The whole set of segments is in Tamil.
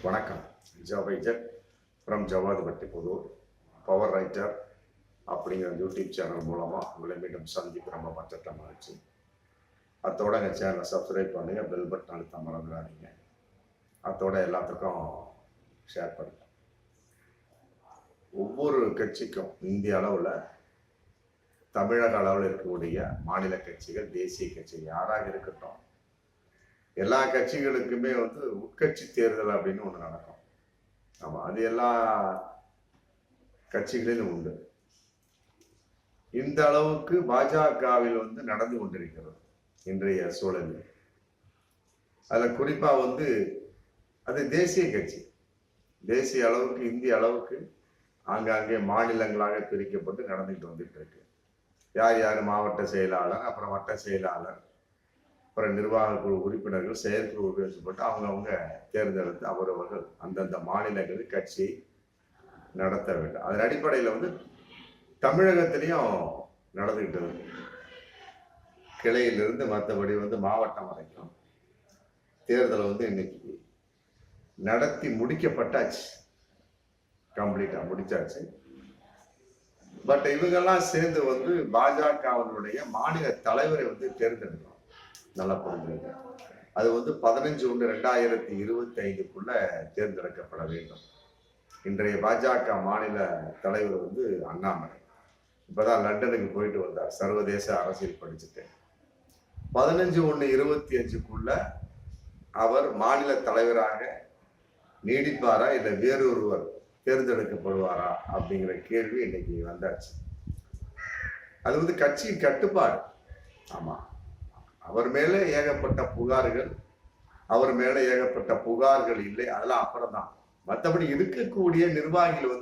வணக்கம். ஜவைஜர் from Javadupatti Pudur power writer அப்படிங்கிற யூடியூப் சேனல் மூலமாக உங்களை மீண்டும் சந்திப்பு ரொம்ப பட்சத்தில் மகிழ்ச்சி. அத்தோட எங்கள் சேனலை சப்ஸ்கிரைப் பண்ணுங்கள், பெல் பட்டன் அழுத்த மறந்துடாதீங்க. அத்தோட எல்லாத்துக்கும் ஷேர் பண்ணுங்க. ஒவ்வொரு கட்சிக்கும் இந்திய அளவில் தமிழக அளவில் இருக்கக்கூடிய மாநில கட்சிகள், தேசிய கட்சிகள் யாராக இருக்கட்டும், எல்லா கட்சிகளுக்குமே உட்கட்சி தேர்தல் அப்படின்னு ஒன்று நடக்கும். ஆமாம், அது எல்லா கட்சிகளிலும் உண்டு. இந்த அளவுக்கு பாஜகவில் நடந்து கொண்டிருக்கிறது இன்றைய சூழலில். அதில் குறிப்பாக அது தேசிய கட்சி, தேசிய அளவுக்கு இந்திய அளவுக்கு ஆங்காங்கே மாநிலங்களாக பிரிக்கப்பட்டு நடந்துகிட்டு வந்துட்டு இருக்கு. யார் யார் மாவட்ட செயலாளர், அப்புறம் வட்ட செயலாளர், அப்புறம் நிர்வாக குழு உறுப்பினர்கள், செயற்குழு உறுப்பினர்கள் அவங்கவுங்க தேர்ந்தெடுத்து அவரவர்கள் அந்தந்த மாநிலங்களில் கட்சி நடத்த வேண்டும். அதன் அடிப்படையில் தமிழகத்திலையும் நடந்துகிட்டு கிளையிலிருந்து மற்றபடி மாவட்டம் வரைக்கும் தேர்தலை இன்னைக்கு நடத்தி முடிக்கப்பட்டாச்சு, கம்ப்ளீட்டா முடிச்சாச்சு. பட் இவங்கெல்லாம் சேர்ந்து பாஜகவினுடைய மாநில தலைவரை தேர்ந்தெடுக்கணும். நல்லா புரிஞ்சுங்க. அது 15/1/2025 தேர்ந்தெடுக்கப்பட வேண்டும். இன்றைய பாஜக மாநில தலைவர் அண்ணாமலை இப்பதான் லண்டனுக்கு போயிட்டு வந்தார், சர்வதேச அரசியல் படிச்சுட்டு. 15/1/25 அவர் மாநில தலைவராக நீடிப்பாரா இல்லை வேறொருவர் தேர்ந்தெடுக்கப்படுவாரா அப்படிங்கிற கேள்வி இன்னைக்கு வந்தாச்சு. அது கட்சியின் கட்டுப்பாடு. ஆமா, அவர் மேலே ஏகப்பட்ட புகார்கள், அவர் மேலே ஏகப்பட்ட புகார்கள் இல்லை, அதெல்லாம் அப்புறம் தான். மற்றபடி இருக்கக்கூடிய நிர்வாகிகள்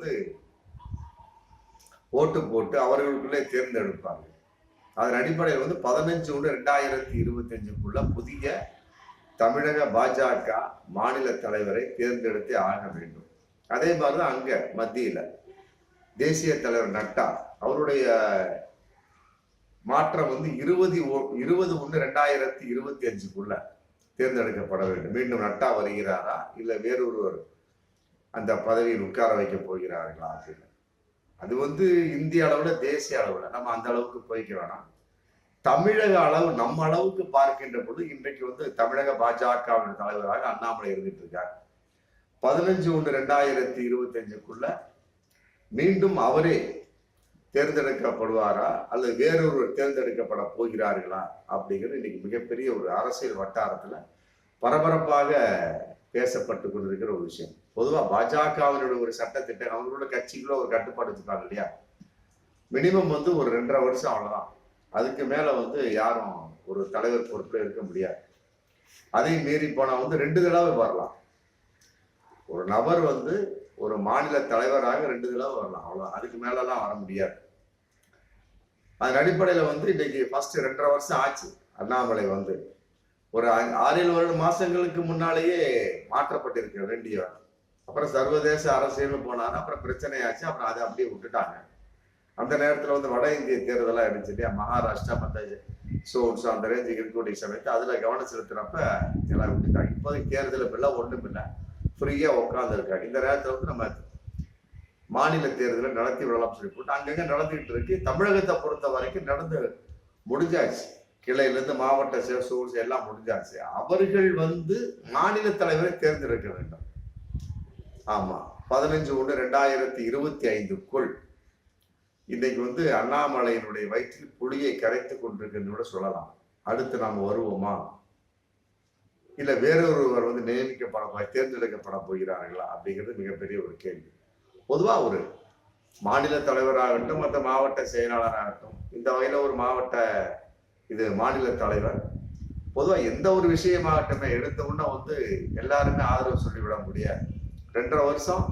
ஓட்டு போட்டு அவர்களுக்குள்ளே தேர்ந்தெடுப்பார்கள். அதன் அடிப்படையில் 15/1/2025 புதிய தமிழக பாஜக மாநில தலைவரை தேர்ந்தெடுத்தே ஆக வேண்டும். அதே மாதிரிதான் அங்க மத்தியில தேசிய தலைவர் நட்டா அவருடைய மாற்றம் 20/1/2025 தேர்ந்தெடுக்கப்பட வேண்டும். மீண்டும் நட்டா வருகிறாரா இல்லை வேறொருவர் அந்த பதவியில் உட்கார வைக்க போகிறார்களா அப்படின்னு. அது இந்திய அளவுல தேசிய அளவுல நம்ம அந்த அளவுக்கு போய்க்க வேணாம். தமிழக அளவு நம்ம அளவுக்கு பார்க்கின்ற பொழுது இன்றைக்கு தமிழக பாஜகவின் தலைவராக அண்ணாமலை இருந்துட்டு இருக்கார். 15/1/2025 மீண்டும் அவரே தேர்ந்தெடுக்கப்படுவாரா அல்லது வேறொருவர் தேர்ந்தெடுக்கப்பட போகிறார்களா அப்படிங்கிறது இன்னைக்கு மிகப்பெரிய ஒரு அரசியல் வட்டாரத்துல பரபரப்பாக பேசப்பட்டு கொண்டிருக்கிற ஒரு விஷயம். பொதுவா பாஜகவினுடைய ஒரு சட்டத்திட்டம், அவங்களோட கட்சிகளோ ஒரு கட்டுப்பாடு வச்சுருக்காங்க இல்லையா, மினிமம் ஒரு 2.5 வருஷம், அவ்வளவுதான். அதுக்கு மேல யாரும் ஒரு தலைவர் பொறுப்புல இருக்க முடியாது. அதையும் மீறி போனா 2 தடவை வரலாம். ஒரு நபர் ஒரு மாநில தலைவராக 2 தடவை வரலாம், அவ்வளவு. அதுக்கு மேலலாம் வர முடியாது. அதன் அடிப்படையில இன்னைக்கு ஃபர்ஸ்ட் 2.5 வருஷம் ஆச்சு. அண்ணாமலை ஒரு 6-7 மாசங்களுக்கு முன்னாலேயே மாற்றப்பட்டிருக்க வேண்டிய, அப்புறம் சர்வதேச அரசியல் போனாரு, அப்புறம் பிரச்சனையாச்சு, அப்புறம் அதை அப்படியே விட்டுட்டாங்க. அந்த நேரத்துல வட இந்திய தேர்தலா இருந்துச்சு இல்லையா, மகாராஷ்டிரா மற்ற சோட்ஸ் அந்த ரேஞ்சுக்கு இருக்கக்கூடிய சமயத்து அதுல கவனம் செலுத்துறப்ப எல்லாம் விட்டுட்டாங்க. இப்போதைக்கு தேர்தல் இல்லை, ஒண்ணும் இல்லை, ஃப்ரீயா உட்கார்ந்து இருக்காங்க. இந்த நேரத்துல நம்ம மாநில தேர்தலை நடத்தி விடலாம் சொல்லி போட்டு அங்கங்க நடந்துகிட்டு இருக்கு. தமிழகத்தை பொறுத்த வரைக்கும் நடந்து முடிஞ்சாச்சு. கிளையிலிருந்து மாவட்ட சோர்ஸ் எல்லாம் முடிஞ்சாச்சு. அவர்கள் மாநில தலைவரை தேர்ந்தெடுக்க வேண்டும். ஆமா, 15/1/2025 இன்னைக்கு அண்ணாமலையினுடைய வயிற்றில் புளியை கரைத்து கொண்டிருக்கின்ற சொல்லலாம். அடுத்து நாம வருவோமா இல்ல வேறொருவர் தேர்ந்தெடுக்கப்பட போகிறார்களா அப்படிங்கிறது மிகப்பெரிய ஒரு கேள்வி. பொதுவா ஒரு மாநில தலைவராகட்டும், மற்ற மாவட்ட செயலாளராகட்டும், இந்த வகையில ஒரு மாவட்ட மாநில தலைவர் பொதுவா எந்த ஒரு விஷயமாகட்டுமே எடுத்த உடனே எல்லாருமே ஆதரவு சொல்லிவிட முடியாது. 2.5 வருஷம்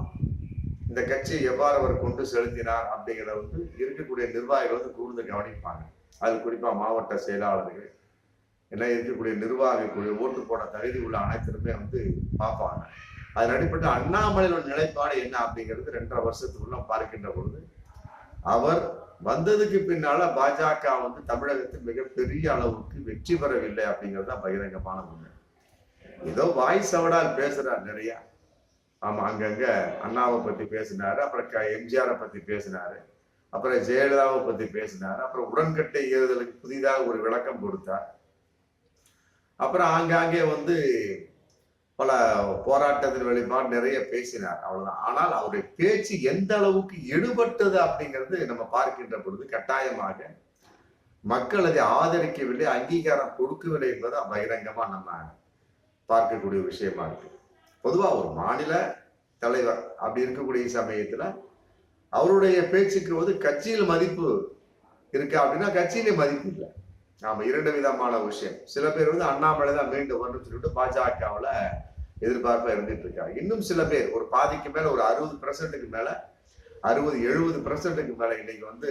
இந்த கட்சியை எவ்வாறு அவர் கொண்டு செலுத்தினார் அப்படிங்கிறத இருக்கக்கூடிய நிர்வாகிகள் கூர்ந்து கவனிப்பாங்க. அது குறிப்பா மாவட்ட செயலாளர்கள் எல்லாம் இருக்கக்கூடிய நிர்வாக குழு, ஓட்டு போட தகுதி உள்ள அனைத்திலுமே பார்ப்பாங்க. அதன் அடிப்பட்ட அண்ணாமலையோட நிலைப்பாடு என்ன அப்படிங்கிறது 2.5 வருஷத்துக்குள்ள பார்க்கின்ற பொழுது அவர் வந்ததுக்கு பின்னால பாஜக தமிழகத்தில் மிகப்பெரிய அளவுக்கு வெற்றி பெறவில்லை அப்படிங்கிறது தான் பகிரங்கமான உண்மை. ஏதோ வாய் சவடால் பேசுறார் நிறைய. ஆமா, அங்கங்க அண்ணாவை பத்தி பேசினாரு, அப்புறம் எம்ஜிஆரை பத்தி பேசினாரு, அப்புறம் ஜெயலலிதாவை பத்தி பேசினாரு, அப்புறம் உடன்கட்டை ஏறுதலுக்கு புதிதாக ஒரு விளக்கம் கொடுத்தார். அப்புறம் ஆங்காங்கே வந்து பல போராட்டத்தின் வெளிப்பாடு நிறைய பேசினார், அவ்வளவுதான். ஆனால் அவருடைய பேச்சு எந்த அளவுக்கு எடுபட்டது அப்படிங்கிறது நம்ம பார்க்கின்ற பொழுது கட்டாயமாக மக்கள் அதை ஆதரிக்கவில்லை, அங்கீகாரம் கொடுக்கவில்லை என்பதை பகிரங்கமா நம்ம பார்க்கக்கூடிய விஷயமா இருக்கு. பொதுவா ஒரு மாநில தலைவர் அப்படி இருக்கக்கூடிய சமயத்துல அவருடைய பேச்சுக்கு வந்து கட்சியில் மதிப்பு இருக்கு அப்படின்னா கட்சியிலே மதிப்பு இல்லை. நாம இரண்டு விதமான விஷயம். சில பேர் வந்து அண்ணாமலை தான் மீண்டும் வரணும்னு சொல்லிட்டு பாஜகவுல எதிர்பார்ப்பா இருந்துட்டு இருக்காங்க. இன்னும் சில பேர் ஒரு பாதிக்கு மேல ஒரு 60% மேல 60-70% மேல இன்னைக்கு வந்து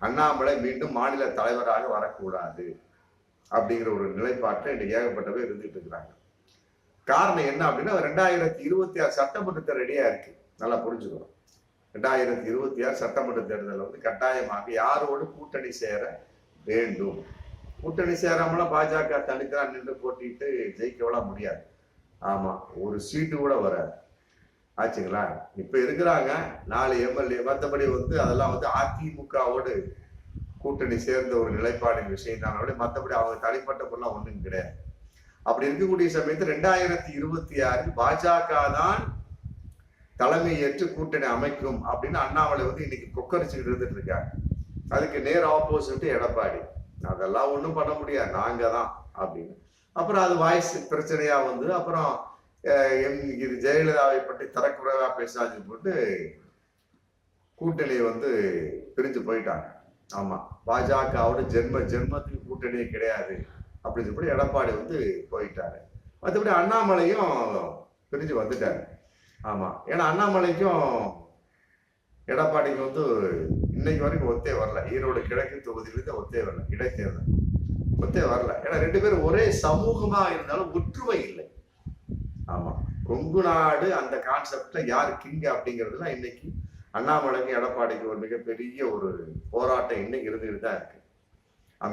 அண்ணாமலை மீண்டும் மாநில தலைவராக வரக்கூடாது அப்படிங்கிற ஒரு நிலைப்பாட்டில் இன்னைக்கு ஏகப்பட்ட பேர் இருந்துட்டு இருக்கிறாங்க. காரணம் என்ன அப்படின்னா 2026 சட்டமன்றத்தை ரெடியா இருக்கு. நல்லா புரிஞ்சுக்கணும். 2026 சட்டமன்ற தேர்தல் வந்து கட்டாயமாக யாரோடு கூட்டணி சேர வேண்டும். கூட்டணி சேராமலாம் பாஜக தனித்தான் நின்று போட்டிட்டு ஜெயிக்கலாம் முடியாது. ஆமா, ஒரு சீட்டு கூட வராது. ஆச்சுங்களா? இப்ப இருக்கிறாங்க 4 எம்எல்ஏ, மற்றபடி வந்து அதெல்லாம் வந்து அதிமுகவோடு கூட்டணி சேர்ந்த ஒரு நிலைப்பாடின் விஷயம் தான். மற்றபடி அவங்க தனிப்பட்ட பொருளாம் ஒண்ணும் கிடையாது. அப்படி இருக்கக்கூடிய சமயத்தில் 2026 பாஜக தான் தலைமை ஏற்று கூட்டணி அமைக்கும் அப்படின்னு அண்ணாமலை வந்து இன்னைக்கு கொக்கரிச்சுக்கிட்டு இருந்துட்டு இருக்காங்க. அதுக்கு நேர் ஆப்போசிட் எடப்பாடி. அதெல்லாம் ஒண்ணும் பண்ண முடியாது, நாங்க தான் அப்படின்னு. அப்புறம் அது வாய்ஸ் பிரச்சனையா வந்து அப்புறம் இது ஜெயலலிதாவை பற்றி தரக்குறைவா பேசாதுன்னு போட்டு கூட்டணியை வந்து பிரிஞ்சு போயிட்டாங்க. ஆமா, பாஜகவோட ஜென்மத்துக்கு கூட்டணியே கிடையாது அப்படின்னு சொல்லி எடப்பாடி வந்து போயிட்டாரு. மற்றபடி அண்ணாமலையும் பிரிஞ்சு வந்துட்டாரு. ஆமா, ஏன்னா அண்ணாமலைக்கும் எடப்பாடிக்கு வந்து இன்னைக்கு வரைக்கும் ஒத்தே வரல. ஈரோடு கிழக்கு தொகுதியிலிருந்து ஒத்தே வரல, இடைத்தேர்தல் ஒத்தே வரல. ஏன்னா 2 பேரும் ஒரே சமூகமா இருந்தாலும் ஒற்றுமை இல்லை. ஆமா, கொங்கு நாடு அந்த கான்செப்ட்ல யார் கிங் அப்படிங்கிறதுல இன்னைக்கு அண்ணாமலைக்கு எடப்பாடிக்கு ஒரு மிகப்பெரிய ஒரு போராட்டம் இன்னைக்கு இருந்துகிட்டு தான் இருக்கு.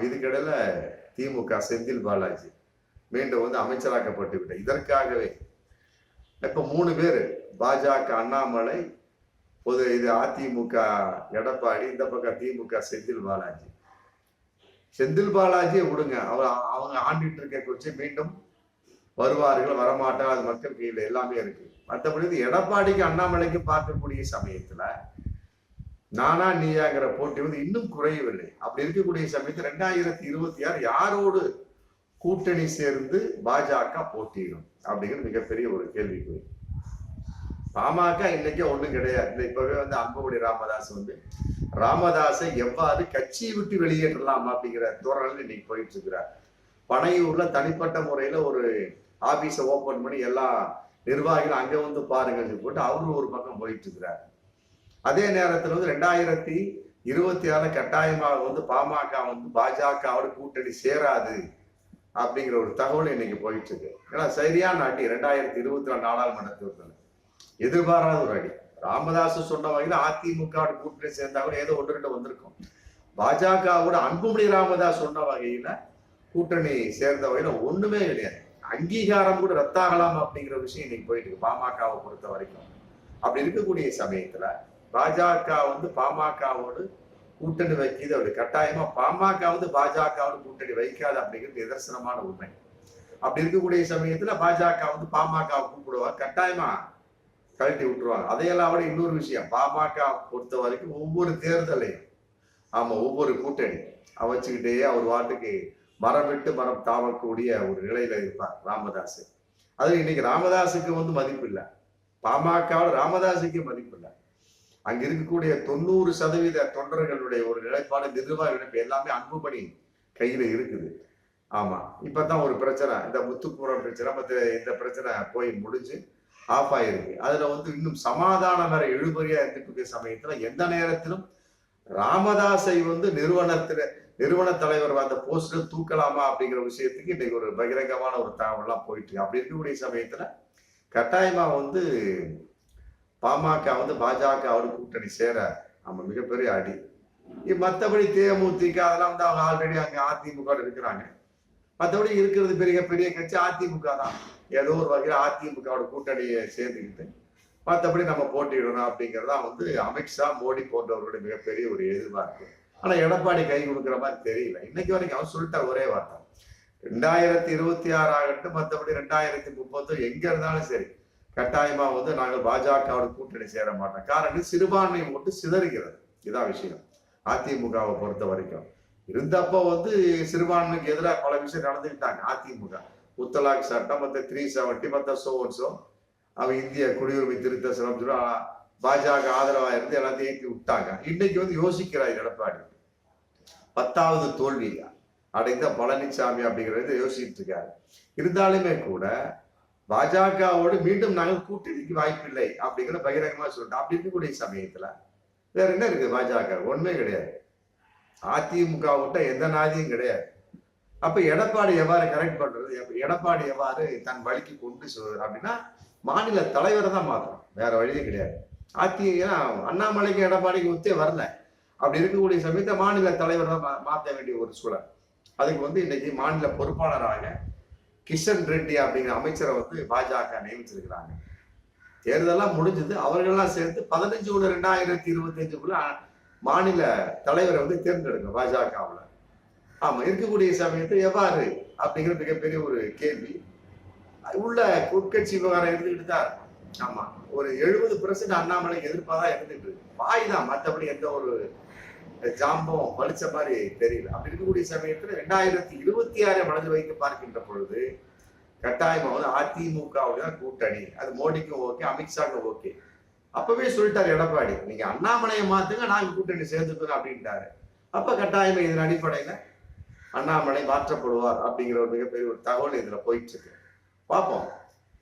இதுக்கிடையில திமுக செந்தில் பாலாஜி மீண்டும் வந்து அமைச்சராக்கப்பட்டு விட்ட. இதற்காகவே இப்ப 3 பேரு, பாஜக அண்ணாமலை, இது அதிமுக எடப்பாடி, இந்த பக்கம் திமுக செந்தில் பாலாஜி. செந்தில் பாலாஜியை விடுங்க, அவங்க ஆண்டிட்டு இருக்க குறிச்சு மீண்டும் வருவார்கள் வரமாட்டாங்க, அது மக்கள் கையில் எல்லாமே இருக்கு. மற்றபடி எடப்பாடிக்கு அண்ணாமலைக்கு பார்க்கக்கூடிய சமயத்துல நானா நீயாங்கிற போட்டி வந்து இன்னும் குறையவில்லை. அப்படி இருக்கக்கூடிய சமயத்தில் 2026 யாரோடு கூட்டணி சேர்ந்து பாஜக போட்டியிடும் அப்படிங்கிறது மிகப்பெரிய ஒரு கேள்விக்குறி. பாமக இன்னைக்கே ஒண்ணும் கிடையாது. இப்பவே வந்து அன்புமணி ராமதாஸ் வந்து ராமதாஸை எவ்வாறு கட்சியை விட்டு வெளியேற்றலாம் அப்படிங்கிற தோரணில் இன்னைக்கு போயிட்டு இருக்கிறார். பனையூர்ல தனிப்பட்ட முறையில ஒரு ஆபீஸை ஓபன் பண்ணி எல்லா நிர்வாகிகளும் அங்க வந்து பாருங்கன்னு போட்டு அவரு ஒரு பக்கம் போயிட்டு இருக்கிறார். அதே நேரத்தில் வந்து 2026 கட்டாயமாக வந்து பாமக வந்து பாஜகவோட கூட்டணி சேராது அப்படிங்கிற ஒரு தகவல் இன்னைக்கு போயிட்டு இருக்கு. ஏன்னா சரியான அடி 2024 நாடாளுமன்ற தேர்தல் எதிர்பாராத ஒரு அடி. ராமதாஸ் சொன்ன வகையில் அதிமுக கூட்டணி சேர்ந்தா கூட ஏதோ 1-2 வந்திருக்கும். பாஜகவோட அன்புமணி ராமதாஸ் சொன்ன வகையில கூட்டணி சேர்ந்த வகையில ஒண்ணுமே கிடையாது. அங்கீகாரம் கூட ரத்தாகலாம் அப்படிங்கிற விஷயம் இன்னைக்கு போயிட்டு இருக்கு பாமகவை பொறுத்த வரைக்கும். அப்படி இருக்கக்கூடிய சமயத்துல பாஜக வந்து பாமகவோடு கூட்டணி வைக்கிது. அப்படி கட்டாயமா பாமக வந்து பாஜகவோடு கூட்டணி வைக்காது அப்படிங்கிறது நிதர்சனமான உண்மை. அப்படி இருக்கக்கூடிய சமயத்துல பாஜக வந்து பாமக கூப்பிடுவாங்க, கட்டாயமா கழட்டி விட்டுருவாங்க. அதையெல்லாம் விட இன்னொரு விஷயம், பாமக பொறுத்த வரைக்கும் ஒவ்வொரு தேர்தலையும் ஒவ்வொரு கூட்டணி வச்சுக்கிட்டே அவர் வாட்டுக்கு மரம் விட்டு மரம் தாவக்கூடிய ஒரு நிலையில இருப்பார் ராமதாஸ். அது இன்னைக்கு ராமதாஸுக்கு வந்து மதிப்பு இல்லை, பாமக ராமதாஸுக்கு மதிப்பு இல்லை. அங்க இருக்கக்கூடிய 90% தொண்டர்களுடைய ஒரு நிலைப்பாடு, நிர்வாக இணைப்பு எல்லாமே அன்புமணி கையில இருக்குது. ஆமா, இப்பதான் ஒரு பிரச்சனை, இந்த முத்துக்குமரன் பிரச்சனை, இந்த பிரச்சனை போய் முடிஞ்சு ஆஃப் ஆயிருக்கு. அதுல வந்து இன்னும் சமாதானம் வேற இழுபறியா இருந்துட்டு சமயத்துல எந்த நேரத்திலும் ராமதாஸை வந்து நிறுவன தலைவர் அந்த போஸ்ட்ல தூக்கலாமா அப்படிங்கிற விஷயத்துக்கு இன்னைக்கு ஒரு பகிரங்கமான ஒரு தகவல்லாம் போயிட்டு இருக்கு. அப்படி இருக்கக்கூடிய சமயத்துல கட்டாயமா வந்து பாமக வந்து பாஜகவோட கூட்டணி சேர மிகப்பெரிய அடி. மற்றபடி தேமுதிக அதெல்லாம் வந்து அவங்க ஆல்ரெடி அங்க அதிமுக இருக்கிறாங்க. மற்றபடி இருக்கிறது பெரிய பெரிய கட்சி அதிமுக தான். ஏதோ ஒரு வகையில் அதிமுகவோட கூட்டணியை சேர்ந்துக்கிட்டு மற்றபடி நம்ம போட்டியிடணும் அப்படிங்கிறதா அமித்ஷா, மோடி போன்றவர்களுடைய மிகப்பெரிய ஒரு எதிர்பார்ப்பு. ஆனா எடப்பாடி கை கொடுக்குற மாதிரி தெரியல. இன்னைக்கு வரைக்கும் அவர் சொல்லிட்டார் ஒரே வார்த்தை, 2026 ஆகட்டும், மற்றபடி 2030 எங்க இருந்தாலும் சரி, கட்டாயமா நாங்கள் பாஜகவோட கூட்டணி சேர மாட்டோம். காரணம் சிறுபான்மை ஓட்டு சிதறுகிறது. இதான் விஷயம். அதிமுகவை பொறுத்த வரைக்கும் இருந்தப்போ சிறுபான்மைக்கு எதிராக பல விஷயம் நடந்துக்கிட்டாங்க அதிமுக. முத்தலாக் சட்டம், மற்ற 370, மற்ற சோன்சோ, அவ இந்திய குடியுரிமை திருத்த சட்டம் பாஜக ஆதரவா இருந்து எல்லாத்தையும் ஏற்றி விட்டாங்க. இன்னைக்கு யோசிக்கிறார் எடப்பாடி. 10வது தோல்வி அடைந்த பழனிசாமி அப்படிங்கிறத யோசிச்சுட்டு இருக்காரு. இருந்தாலுமே கூட பாஜகவோடு மீண்டும் நாங்கள் கூட்டணிக்கு வாய்ப்பில்லை அப்படிங்கிற பகிரங்கமா சொல்லிட்டோம். அப்படி இருக்கக்கூடிய சமயத்துல வேற என்ன இருக்கு? பாஜக ஒண்ணுமே கிடையாது. அதிமுக விட்ட எந்த நாதியும் கிடையாது. அப்ப எடப்பாடி எவ்வாறு கரெக்ட் பண்றது? எடப்பாடி எவ்வாறு தன் வழிக்கு கொண்டு சொல்றது அப்படின்னா மாநில தலைவரை தான் மாற்றணும், வேற வழியே கிடையாது. அண்ணாமலைக்கு எடப்பாடிக்கு ஒத்தே வரல. அப்படி இருக்கக்கூடிய சமயத்தை மாநில தலைவர் தான் மாற்ற வேண்டிய ஒரு சூழல். அதுக்கு இன்னைக்கு மாநில பொறுப்பாளராக கிஷன் ரெட்டி அப்படிங்கிற அமைச்சரை பாஜக நியமிச்சிருக்கிறாங்க. தேர்தலாம் முடிஞ்சது. அவர்கள்லாம் சேர்த்து 15/1/2025 மாநில தலைவரை தேர்ந்தெடுங்க பாஜகவில். ஆமா, இருக்கக்கூடிய சமயத்தை எவ்வாறு அப்படிங்கிற மிகப்பெரிய ஒரு கேள்வி உள்ள உட்கட்சி விவகாரம் இருந்துகிட்டு தான் இருக்கும். ஆமா, ஒரு 70% அண்ணாமலைக்கு எதிர்ப்பாதான் இருந்துட்டு இருக்கு. வாய் தான், மற்றபடி எந்த ஒரு ஜாம்பம் வலிச்ச மாதிரி தெரியல. அப்படி இருக்கக்கூடிய சமயத்துல 2026 மனதில் வைத்து பார்க்கின்ற பொழுது கட்டாயமா அதிமுகவுடன் கூட்டணி, அது மோடிக்கும் ஓகே, அமித்ஷாக்கும் ஓகே. அப்பவே சொல்லிட்டாரு எடப்பாடி, நீங்க அண்ணாமலையை மாத்துங்க, நாங்க கூட்டணி சேர்ந்துக்கோங்க அப்படின்ட்டாரு. அப்ப கட்டாயமா இதன் அடிப்படையில அண்ணாமலை மாற்றப்படுவார் அப்படிங்கிற ஒரு மிகப்பெரிய ஒரு தகவல் இதுல போயிட்டு இருக்கு. பார்ப்போம்.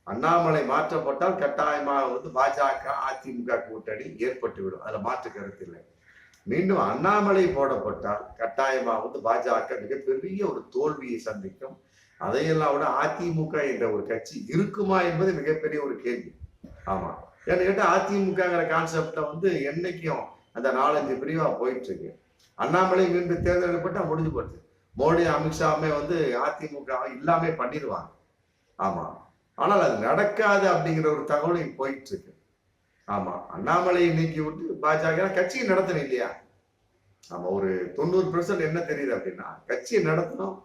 அண்ணாமலை மாற்றப்பட்டால் கட்டாயமா பாஜக அதிமுக கூட்டணி ஏற்பட்டுவிடும். அதுல மாற்று கருத்து இல்லை. மீண்டும் அண்ணாமலை போடப்பட்டால் கட்டாயமா பாஜக மிகப்பெரிய ஒரு தோல்வியை சந்திக்கும். அதையெல்லாம் விட அதிமுக என்ற ஒரு கட்சி இருக்குமா என்பது மிகப்பெரிய ஒரு கேள்வி. ஆமா, ஏன்னு கேட்டா அதிமுகங்கிற கான்செப்ட்ல என்னைக்கும் அந்த 4-5 பிரிவா போயிட்டு இருக்கு. அண்ணாமலை மீண்டும் தேர்ந்தெடுக்கப்பட்டா முடிஞ்சு போச்சு. மோடி, அமித்ஷாவுமே அதிமுக இல்லாம பண்ணிடுவாங்க. ஆமா, ஆனால் அது நடக்காது அப்படிங்கிற ஒரு தகவல் போயிட்டு இருக்கு. ஆமா, அண்ணாமலையை நீக்கி விட்டு பாஜக கட்சியை நடத்தணும் இல்லையா? ஆமா, ஒரு 90% என்ன தெரியுது அப்படின்னா கட்சியை நடத்தணும்.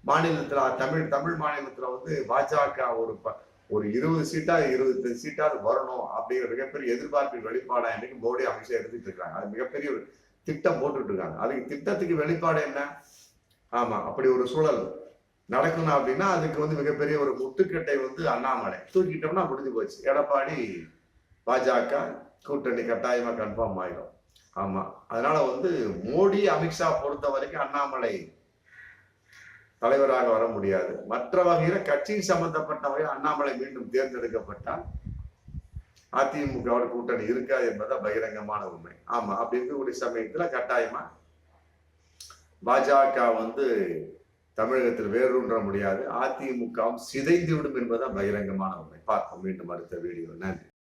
மாநிலத்துல தமிழ் மாநிலத்துல பாஜக ஒரு 20 சீட்டா 25 சீட்டாவது வரணும் அப்படிங்கிற மிகப்பெரிய எதிர்பார்ப்பின் வெளிப்பாடா இன்னைக்கு மோடி, அமித்ஷா எடுத்துட்டு இருக்காங்க. அது மிகப்பெரிய ஒரு திட்டம் போட்டுட்டு இருக்காங்க. அதுக்கு திட்டத்துக்கு வெளிப்பாடு என்ன? ஆமா, அப்படி ஒரு சூழல் நடக்கணும் அப்படின்னா அதுக்கு மிகப்பெரிய ஒரு முட்டுக்கட்டை அண்ணாமலை தூக்கிட்டோம்னா முடிஞ்சு போச்சு. எடப்பாடி பாஜக கூட்டணி கட்டாயமா கன்ஃபார்ம் ஆயிடும். ஆமா, அதனால மோடி, அமித்ஷா பொறுத்த வரைக்கும் அண்ணாமலை தலைவராக வர முடியாது. மற்ற வகையில கட்சியின் சம்பந்தப்பட்ட வகையில் அண்ணாமலை மீண்டும் தேர்ந்தெடுக்கப்பட்டால் அதிமுகவோட கூட்டணி இருக்காது என்பதுதான் பகிரங்கமான உண்மை. ஆமா, அப்படி இருக்கக்கூடிய சமயத்துல கட்டாயமா பாஜக தமிழகத்தில் வேரூன்ற முடியாது. அதிமுகவும் சிதைந்து விடும் என்பதுதான் பகிரங்கமான உண்மை. பார்ப்போம் மீண்டும் அடுத்த வீடியோ. நன்றி.